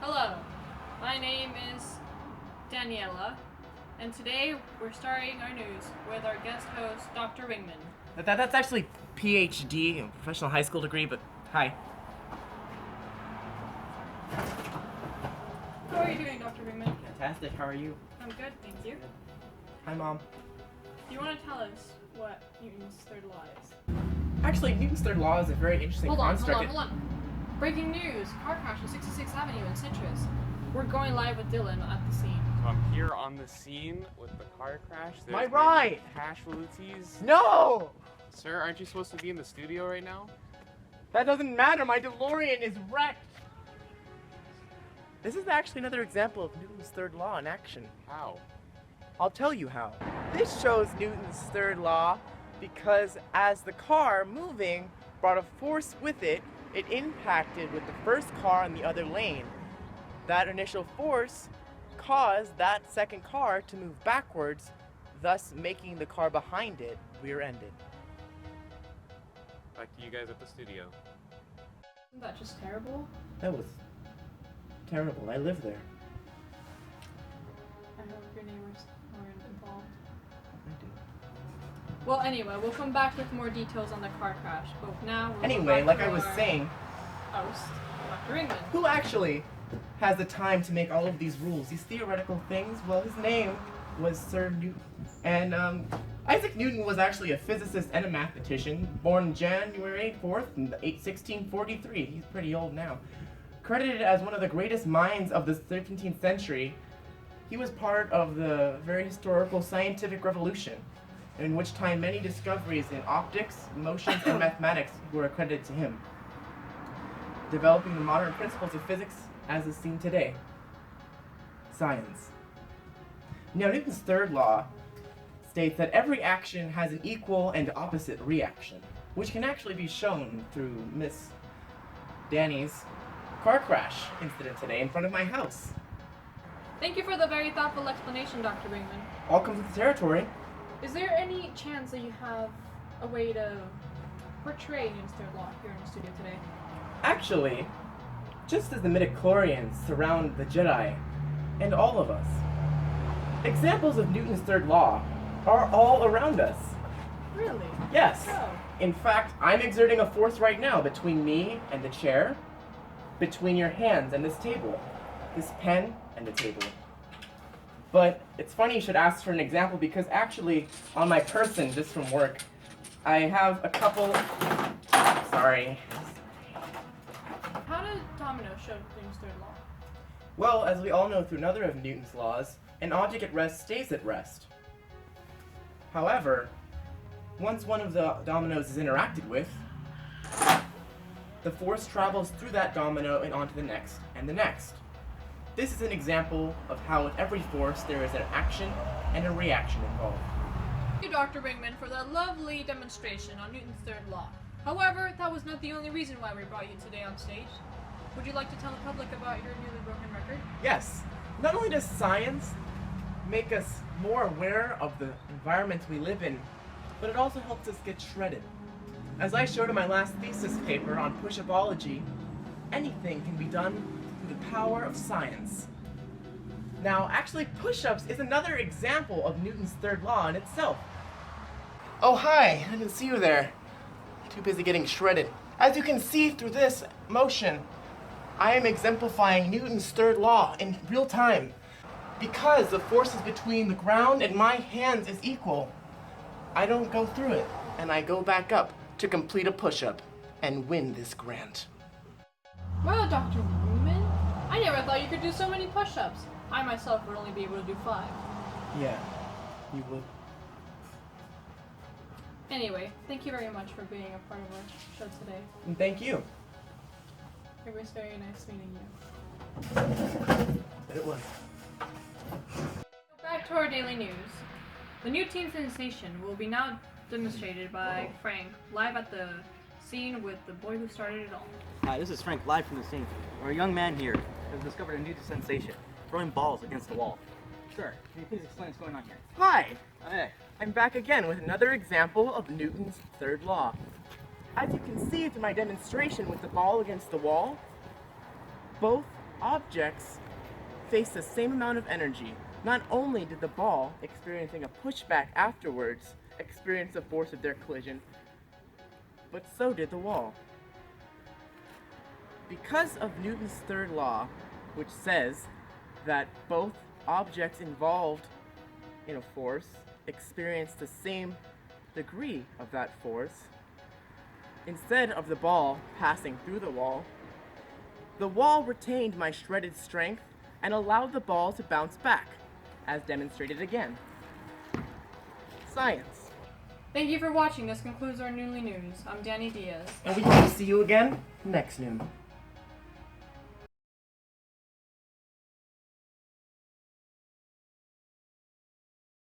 Hello, my name is Daniela, and today we're starting our news with our guest host, Dr. Ringman. That's actually PhD, professional high school degree, but hi. How are you doing, Dr. Ringman? Fantastic, how are you? I'm good, thank you. Hi, Mom. Do you want to tell us what Newton's third law is? Actually, Newton's third law is a very interesting Hold on. Breaking news, car crash on 66th Avenue in Citrus. We're going live with Dylan at the scene. So I'm here on the scene with the car crash. There's My ride! Casualties. No! Sir, aren't you supposed to be in the studio right now? That doesn't matter, my DeLorean is wrecked! This is actually another example of Newton's third law in action. How? I'll tell you how. This shows Newton's third law because as the car moving brought a force with it, it impacted with the first car in the other lane. That initial force caused that second car to move backwards, thus making the car behind it rear-ended. Back to you guys at the studio. Isn't that just terrible? That was terrible. I live there. I hope your neighbors aren't involved. I do. Well, anyway, we'll come back with more details on the car crash, but now we'll Anyway, go like back I to was our saying, host, Dr. Ringman. who actually has the time to make all of these rules, these theoretical things? Well, his name was Sir Newton. And Isaac Newton was actually a physicist and a mathematician, born January 4th in 1643. He's pretty old now. Credited as one of the greatest minds of the 13th century, he was part of the very historical scientific revolution, in which time many discoveries in optics, motions, and mathematics were accredited to him, developing the modern principles of physics as is seen today. Science. Now, Newton's third law states that every action has an equal and opposite reaction, which can actually be shown through Miss Dani's car crash incident today in front of my house. Thank you for the very thoughtful explanation, Dr. Ringman. All comes with the territory. Is there any chance that you have a way to portray Newton's third law here in the studio today? Actually, just as the midichlorians surround the Jedi and all of us, examples of Newton's third law are all around us. Really? Yes. Oh. In fact, I'm exerting a force right now between me and the chair, between your hands and this table, this pen and the table. But it's funny you should ask for an example because actually on my person, just from work, I have a couple, sorry. How did dominoes show Newton's third law? Well, as we all know through another of Newton's laws, an object at rest stays at rest. However, once one of the dominoes is interacted with, the force travels through that domino and onto the next and the next. This is an example of how with every force there is an action and a reaction involved. Thank you, Dr. Ringman, for that lovely demonstration on Newton's third law. However, that was not the only reason why we brought you today on stage. Would you like to tell the public about your newly broken record? Yes, not only does science make us more aware of the environment we live in, but it also helps us get shredded. As I showed in my last thesis paper on push-upology, anything can be done through the power of science. Now, actually, push-ups is another example of Newton's third law in itself. Oh, hi, I didn't see you there. Too busy getting shredded. As you can see through this motion, I am exemplifying Newton's third law in real time. Because the forces between the ground and my hands is equal, I don't go through it, and I go back up to complete a push-up and win this grant. Well, Dr. Ringman, I never thought you could do so many push-ups. I myself would only be able to do 5. Yeah, you would. Anyway, thank you very much for being a part of our show today. And thank you. It was very nice meeting you. It was. Back to our daily news. The new teen sensation will be now demonstrated by Frank live at the scene with the boy who started it all. Hi, this is Frank, live from the scene, where a young man here has discovered a new sensation, throwing balls against the wall. Sir, can you please explain what's going on here? Hi! Hey. I'm back again with another example of Newton's third law. As you can see through my demonstration with the ball against the wall, both objects face the same amount of energy. Not only did the ball, experiencing a pushback afterwards, experience the force of their collision, but so did the wall. Because of Newton's third law, which says that both objects involved in a force experience the same degree of that force, instead of the ball passing through the wall retained my shredded strength and allowed the ball to bounce back, as demonstrated again. Science. Thank you for watching. This concludes our Noonly News. I'm Dani Diaz. And we hope to see you again next noon.